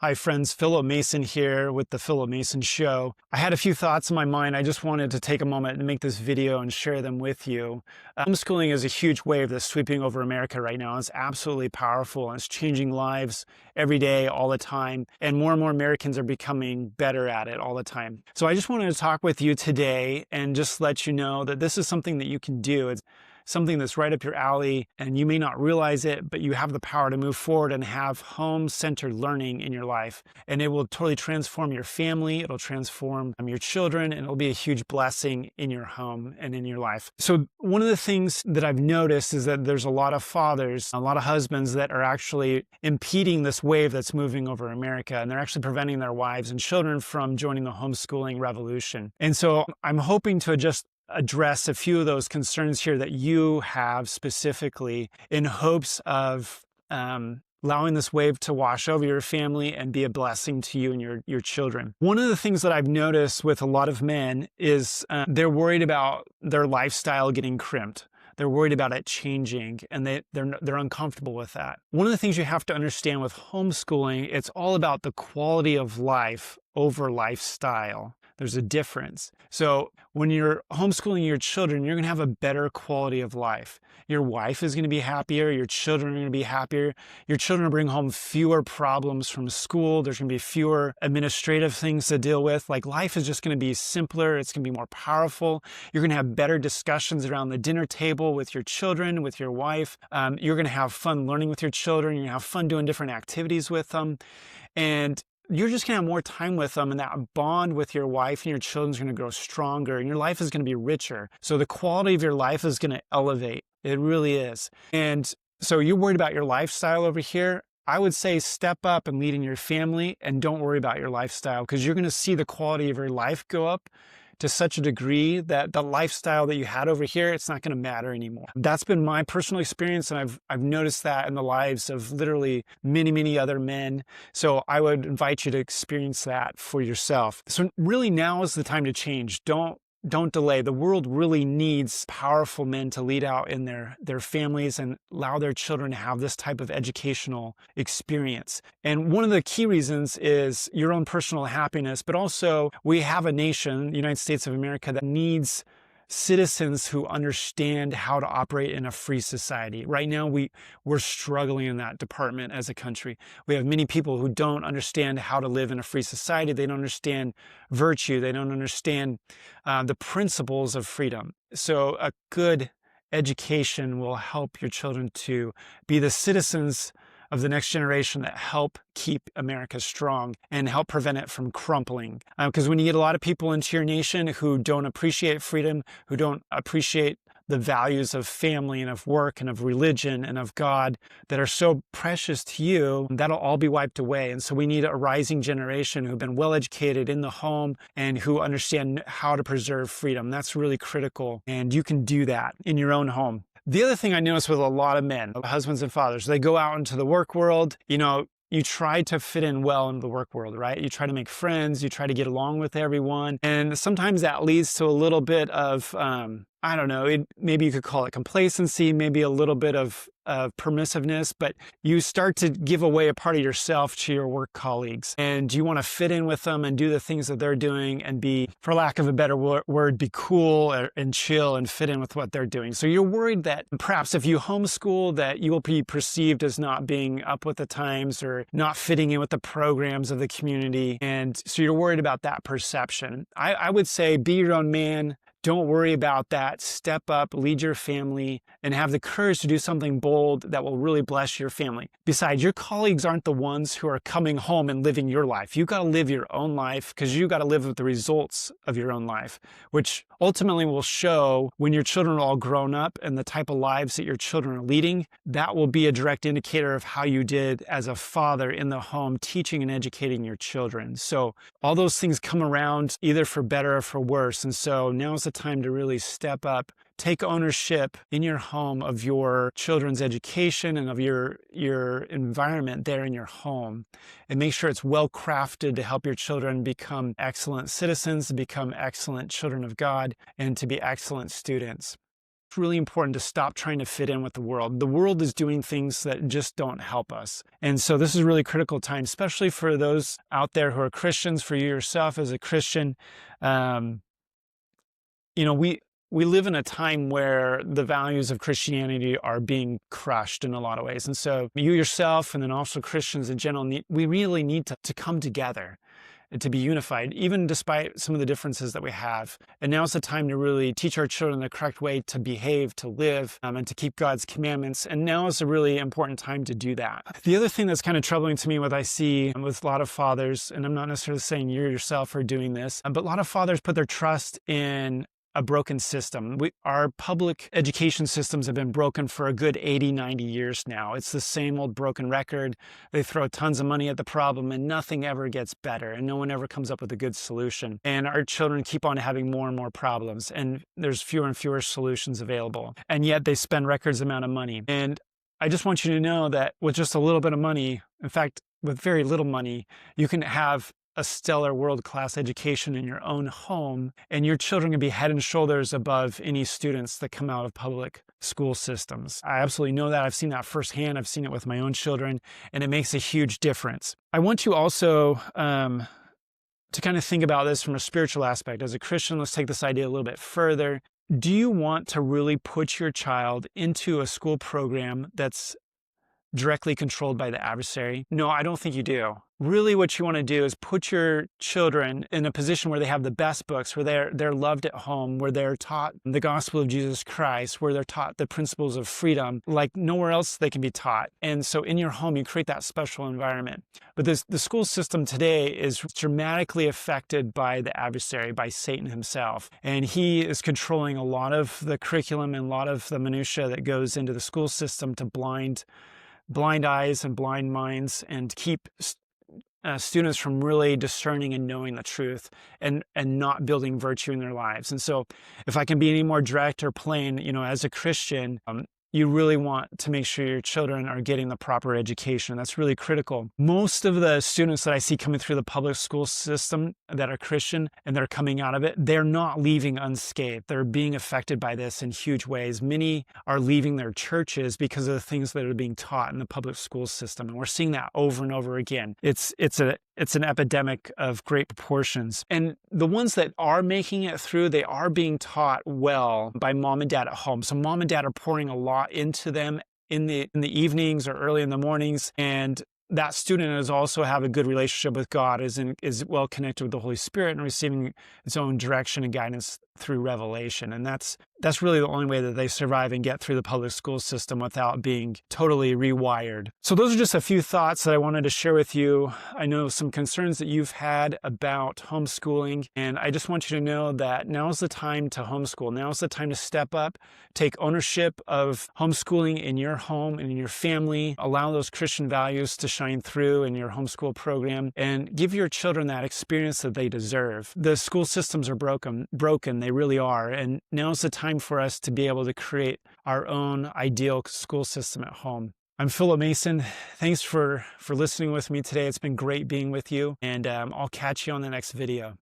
Hi friends, Philip Mason here with the Philip Mason Show. I had a few thoughts in my mind. I just wanted to take a moment and make this video and share them with you. Homeschooling is a huge wave that's sweeping over America right now. It's absolutely powerful and it's changing lives every day, all the time. And more Americans are becoming better at it all the time. So I just wanted to talk with you today and just let you know that this is something that you can do. It's something that's right up your alley, and you may not realize it, but you have the power to move forward and have home-centered learning in your life. And it will totally transform your family, it'll transform your children, and it'll be a huge blessing in your home and in your life. So one of the things that I've noticed is that there's a lot of fathers, a lot of husbands that are actually impeding this wave that's moving over America, and they're actually preventing their wives and children from joining the homeschooling revolution. And so I'm hoping to just address a few of those concerns here that you have specifically in hopes of allowing this wave to wash over your family and be a blessing to you and your children. One of the things that I've noticed with a lot of men is they're worried about their lifestyle getting crimped. They're worried about it changing, and they're uncomfortable with that. One of the things you have to understand with homeschooling, it's all about the quality of life over lifestyle. There's a difference. So when you're homeschooling your children, you're going to have a better quality of life. Your wife is going to be happier. Your children are going to be happier. Your children will bring home fewer problems from school. There's going to be fewer administrative things to deal with. Like, life is just going to be simpler. It's going to be more powerful. You're going to have better discussions around the dinner table with your children, with your wife. You're going to have fun learning with your children. You're going to have fun doing different activities with them. And you're just going to have more time with them, and that bond with your wife and your children is going to grow stronger, and your life is going to be richer. So the quality of your life is going to elevate. It really is. And so you're worried about your lifestyle over here. I would say step up and lead in your family, and don't worry about your lifestyle, because you're going to see the quality of your life go up to such a degree that the lifestyle that you had over here, it's not going to matter anymore. That's been my personal experience, and I've noticed that in the lives of literally many other men. So I would invite you to experience that for yourself. So really, now is the time to change. Don't delay. The world really needs powerful men to lead out in their families and allow their children to have this type of educational experience. And one of the key reasons is your own personal happiness, but also we have a nation, the United States of America, that needs citizens who understand how to operate in a free society. Right now, we're struggling in that department as a country. We have many people who don't understand how to live in a free society. They don't understand virtue. They don't understand the principles of freedom. So a good education will help your children to be the citizens of the next generation that help keep America strong and help prevent it from crumpling. Because when you get a lot of people into your nation who don't appreciate freedom, who don't appreciate the values of family and of work and of religion and of God that are so precious to you, that'll all be wiped away. And so we need a rising generation who've been well educated in the home and who understand how to preserve freedom. That's really critical. And you can do that in your own home. The other thing I notice with a lot of men, husbands and fathers, they go out into the work world. You try to fit in well into the work world, right? You try to make friends, you try to get along with everyone. And sometimes that leads to a little bit of, I don't know, maybe you could call it complacency, maybe a little bit of permissiveness, but you start to give away a part of yourself to your work colleagues, and you want to fit in with them and do the things that they're doing and be, for lack of a better word, be cool and chill and fit in with what they're doing. So you're worried that perhaps if you homeschool, that you will be perceived as not being up with the times or not fitting in with the programs of the community. And so you're worried about that perception. I would say be your own man. Don't worry about that. Step up, lead your family, and have the courage to do something bold that will really bless your family. Besides, your colleagues aren't the ones who are coming home and living your life. You got to live your own life, because you got to live with the results of your own life, which ultimately will show when your children are all grown up and the type of lives that your children are leading. That will be a direct indicator of how you did as a father in the home, teaching and educating your children. So all those things come around either for better or for worse. And so now's the time to really step up, take ownership in your home of your children's education and of your environment there in your home, and make sure it's well crafted to help your children become excellent citizens, to become excellent children of God, and to be excellent students. It's really important to stop trying to fit in with the world. The world is doing things that just don't help us. And so this is a really critical time, especially for those out there who are Christians, for you yourself as a Christian. We live in a time where the values of Christianity are being crushed in a lot of ways. And so you yourself, and then also Christians in general, we really need to come together and to be unified, even despite some of the differences that we have. And now's the time to really teach our children the correct way to behave, to live, and to keep God's commandments. And now is a really important time to do that. The other thing that's kind of troubling to me, what I see with a lot of fathers, and I'm not necessarily saying you yourself are doing this, but a lot of fathers put their trust in a broken system. Our public education systems have been broken for a good 80, 90 years now. It's the same old broken record. They throw tons of money at the problem and nothing ever gets better, and no one ever comes up with a good solution. And our children keep on having more and more problems, and there's fewer and fewer solutions available. And yet they spend records amount of money. And I just want you to know that with just a little bit of money, in fact, with very little money, you can have a stellar world-class education in your own home, and your children can be head and shoulders above any students that come out of public school systems. I absolutely know that. I've seen that firsthand. I've seen it with my own children, and it makes a huge difference. I want you also to kind of think about this from a spiritual aspect. As a Christian, let's take this idea a little bit further. Do you want to really put your child into a school program that's directly controlled by the adversary? No, I don't think you do. Really what you want to do is put your children in a position where they have the best books, where they're loved at home, where they're taught the gospel of Jesus Christ, where they're taught the principles of freedom like nowhere else they can be taught. And so in your home, you create that special environment. But the school system today is dramatically affected by the adversary, by Satan himself. And he is controlling a lot of the curriculum and a lot of the minutia that goes into the school system to blind eyes and blind minds and keep students from really discerning and knowing the truth and not building virtue in their lives. And so if I can be any more direct or plain, as a Christian, you really want to make sure your children are getting the proper education. That's really critical. Most of the students that I see coming through the public school system that are Christian and they're coming out of it, they're not leaving unscathed. They're being affected by this in huge ways. Many are leaving their churches because of the things that are being taught in the public school system. And we're seeing that over and over again. It's an epidemic of great proportions. And the ones that are making it through, they are being taught well by mom and dad at home. So mom and dad are pouring a lot into them in the evenings or early in the mornings. And that student is also have a good relationship with God, is well connected with the Holy Spirit and receiving its own direction and guidance through revelation. And that's really the only way that they survive and get through the public school system without being totally rewired. So those are just a few thoughts that I wanted to share with you. I know some concerns that you've had about homeschooling, and I just want you to know that now's the time to homeschool. Now's the time to step up, take ownership of homeschooling in your home and in your family, allow those Christian values to shine through in your homeschool program, and give your children that experience that they deserve. The school systems are broken. They really are. And now's the time for us to be able to create our own ideal school system at home. I'm Philip Mason. Thanks for listening with me today. It's been great being with you, and I'll catch you on the next video.